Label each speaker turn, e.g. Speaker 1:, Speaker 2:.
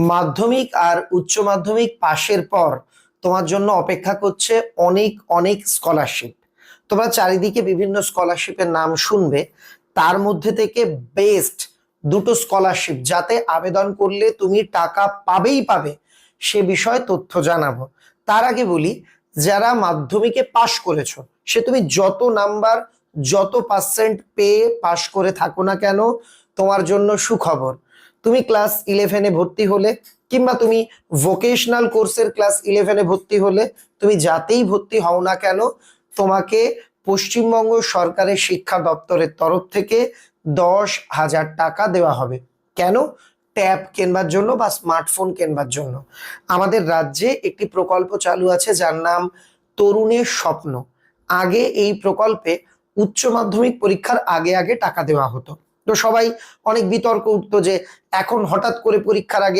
Speaker 1: মাধ্যমিক আর উচ্চ মাধ্যমিক পাশের পর তোমার জন্য অপেক্ষা করছে অনেক অনেক স্কলারশিপ। তোমরা চারিদিকে বিভিন্ন স্কলারশিপের নাম শুনবে, তার মধ্যে থেকে বেস্ট দুটো স্কলারশিপ যাতে আবেদন করলে তুমি টাকা পাবেই পাবে সে বিষয়ে তথ্য জানাবো। তার আগে বলি, যারা মাধ্যমিকে পাশ করেছো, সে তুমি যত নাম্বার যত পার্সেন্ট পেয়ে পাশ করে থাকো না কেন, তোমার জন্য সুখবর। তুমি ক্লাস 11-এ ভর্তি হলে কিংবা তুমি ভোকেশনাল কোর্সের ক্লাস 11-এ ভর্তি হলে, তুমি যাতেই ভর্তি হও না কেন, তোমাকে পশ্চিমবঙ্গ সরকারের শিক্ষা দপ্তরের তরফ থেকে 10,000 টাকা দেওয়া হবে। কেন? ট্যাব কেনবার জন্য বা স্মার্টফোন কেনবার জন্য। আমাদের রাজ্যে একটি প্রকল্প চালু আছে যার নাম তরুণের স্বপ্ন। আগে এই প্রকল্পে উচ্চ মাধ্যমিক পরীক্ষার আগে আগে টাকা দেওয়া হতো। তো সবাই অনেক বিতর্ক উঠতো যে এখন হঠাৎ করে পরীক্ষার আগে